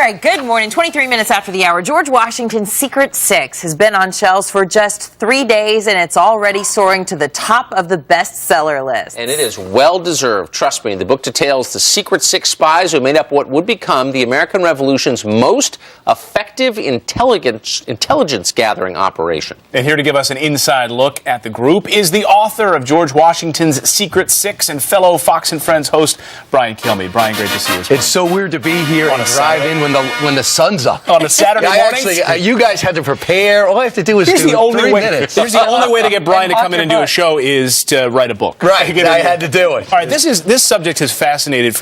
right, good morning. 23 minutes after the hour, George Washington's SecretSix has been on shelves for just 3 days, and it's already soaring to the top of the bestseller list. And it is well-deserved. Trust me, the book details the SecretSix spies who made up what would become the American Revolution's most effective intelligence-gathering operation. And here to give us an inside look at the group is the author of George Washington's SecretSix and fellow Fox and Friends host, Brian Kilmeade. Brian, great to see you. It's so weird to be here and drive in when the sun's up. On a Saturday morning? Actually, you guys had to prepare. All I have to do is do 3 minutes. Here's the only way to get Brian to come in and do a show is to write a book. Right, I had to do it. All right, this subject has fascinated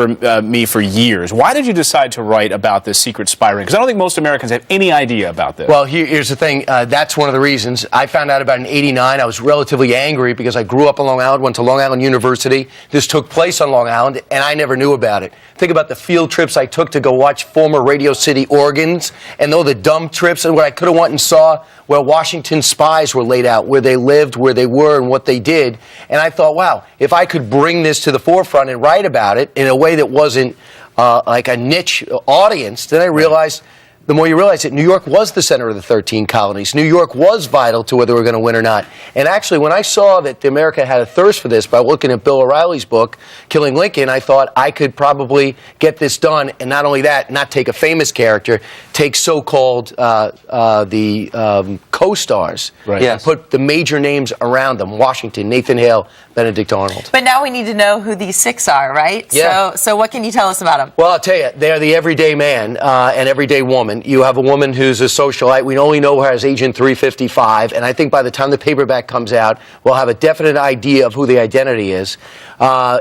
me for years. Why did you decide to write about this secret spy ring? Because I don't think most Americans have any idea about this. Well, here's the thing. That's one of the reasons. I found out about it in '89. I was relatively angry because I grew up on Long Island, went to Long Island University. This took place on Long Island, and I never knew about it. Think about the field trips I took to go watch former Radio City organs, and all the dumb trips and what I could have went and saw where Washington spies were laid out, where they lived, where they were, and what they did. And I thought, wow, if I could bring this to the forefront and write about it in a way that wasn't like a niche audience, then I realized the more you realize that New York was the center of the 13 colonies. New York was vital to whether we were going to win or not. And actually, when I saw that America had a thirst for this by looking at Bill O'Reilly's book, Killing Lincoln, I thought I could probably get this done. And not only that, not take a famous character, take so-called co-stars, right. And put the major names around them: Washington, Nathan Hale, Benedict Arnold. But now we need to know who these six are, right? Yeah. So what can you tell us about them? Well, I'll tell you, they're the everyday man and everyday woman. You have a woman who's a socialite. We only know her as Agent 355, and I think by the time the paperback comes out, we'll have a definite idea of who the identity is,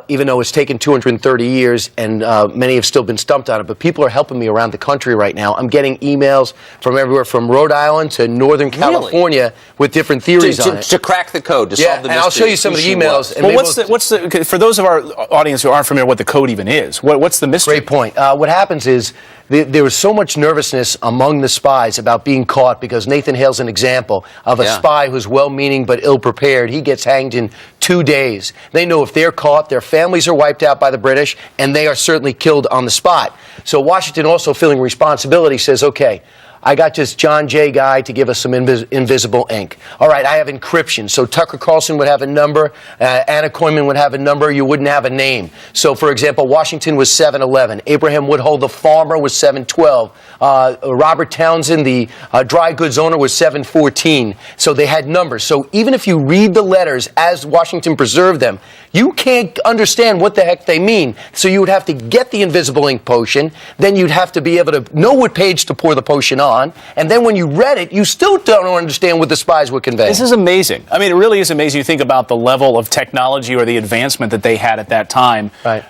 even though it's taken 230 years, and many have still been stumped on it. But people are helping me around the country right now. I'm getting emails from everywhere from Rhode Island to Northern California with different theories on it. To crack the code, to solve the mystery. And I'll show you some of the emails. Well, what's the for those of our audience who aren't familiar what the code even is, what's the mystery? Great point. What happens is there was so much nervousness among the spies about being caught because Nathan Hale's an example of a spy who's well-meaning but ill-prepared. He gets hanged in 2 days. They know if they're caught, their families are wiped out by the British, and they are certainly killed on the spot. So Washington, also feeling responsibility, says, okay, I got this John Jay guy to give us some invisible ink. All right, I have encryption. So Tucker Carlson would have a number. Anna Koyman would have a number. You wouldn't have a name. So, for example, Washington was 711. Abraham Woodhull, the farmer, was 712. Robert Townsend, the dry goods owner, was 714. So they had numbers. So even if you read the letters as Washington preserved them, you can't understand what the heck they mean. So you would have to get the invisible ink potion. Then you'd have to be able to know what page to pour the potion on. And then when you read it, you still don't understand what the spies were conveying. This is amazing. I mean, it really is amazing. You think about the level of technology or the advancement that they had at that time, right.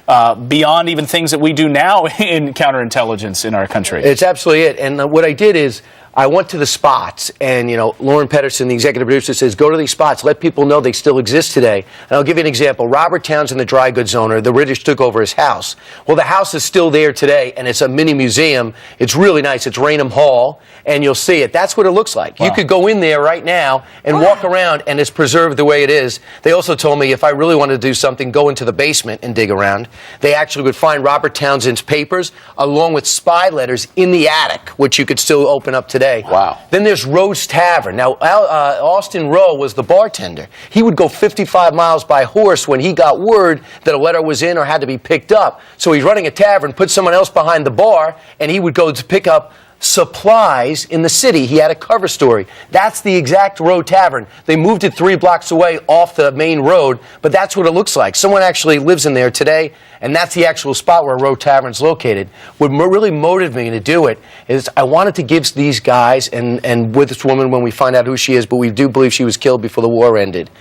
Beyond even things that we do now in counterintelligence in our country. It's absolutely it. And what I did is I went to the spots, and, Lauren Pedersen, the executive producer, says, go to these spots, let people know they still exist today. And I'll give you an example. Robert Townsend, the dry goods owner, the British took over his house. Well, the house is still there today, and it's a mini museum. It's really nice. It's Raynham Hall, and you'll see it. That's what it looks like. Wow. You could go in there right now and walk around, and it's preserved the way it is. They also told me if I really wanted to do something, go into the basement and dig around. They actually would find Robert Townsend's papers along with spy letters in the attic, which you could still open up today. Wow. Then there's Rowe's Tavern. Now, Austin Rowe was the bartender. He would go 55 miles by horse when he got word that a letter was in or had to be picked up. So he's running a tavern, put someone else behind the bar, and he would go to pick up supplies in the city. He had a cover story. That's the exact Rowe Tavern. They moved it 3 blocks away off the main road, but that's what it looks like. Someone actually lives in there today, and that's the actual spot where Rowe Tavern's located. What really motivated me to do it is I wanted to give these guys, and with this woman when we find out who she is, but we do believe she was killed before the war ended,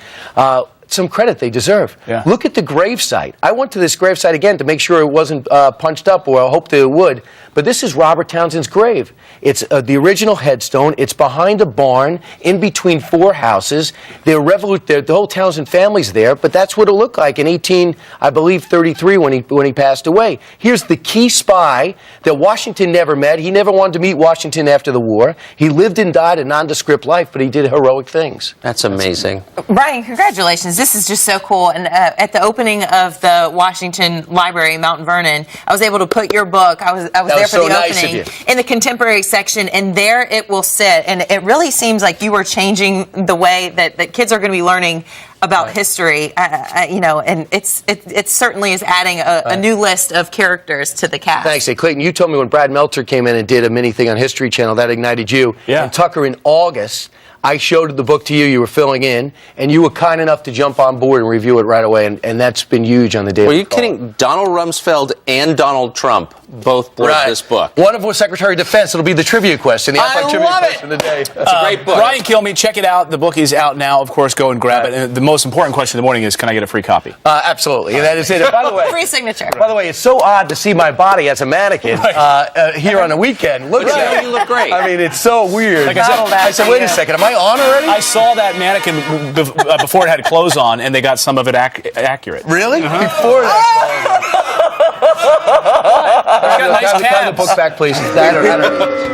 some credit they deserve. Yeah. Look at the gravesite. I went to this gravesite again to make sure it wasn't punched up, or I hoped that it would. But this is Robert Townsend's grave. It's the original headstone. It's behind a barn, in between 4 houses. The whole Townsend family's there, but that's what it looked like in 1833 when he passed away. Here's the key spy that Washington never met. He never wanted to meet Washington after the war. He lived and died a nondescript life, but he did heroic things. That's amazing. Brian, congratulations. This is just so cool. And at the opening of the Washington Library in Mount Vernon, I was able to put your book. I was there for so the nice of opening you. in the contemporary section, and there it will sit. And it really seems like you are changing the way that kids are going to be learning about history, and it certainly is adding a new list of characters to the cast. Thanks. Hey, Clayton, you told me when Brad Meltzer came in and did a mini thing on History Channel, that ignited you. Yeah. And Tucker, in August, I showed the book to you. You were filling in, and you were kind enough to jump on board and review it right away, and that's been huge on the Daily Were you Caller. kidding? Donald Rumsfeld and Donald Trump both bought this book. One of them was Secretary of Defense. It'll be the trivia question, the I trivia love it. question of the day. It's a great book. Brian Kilmeade, check it out. The book is out now. Of course, go and grab it. And the most important question of the morning is, can I get a free copy? Absolutely, and that is it. And by the way, Free signature. By the way, it's so odd to see my body as a mannequin here on a weekend. Look at that. You look great. I mean, it's so weird. Like I said, wait a second, am I on already? I saw that mannequin before it had clothes on, and they got some of it accurate. Really? Before that. It's got nice Have the tabs. book back, please. That or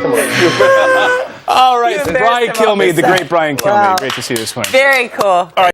come on. All right, You Brian embarrassed him on Kilmeade, this the side. great Brian Kilmeade. Wow. Great to see you this morning. Very cool. All right.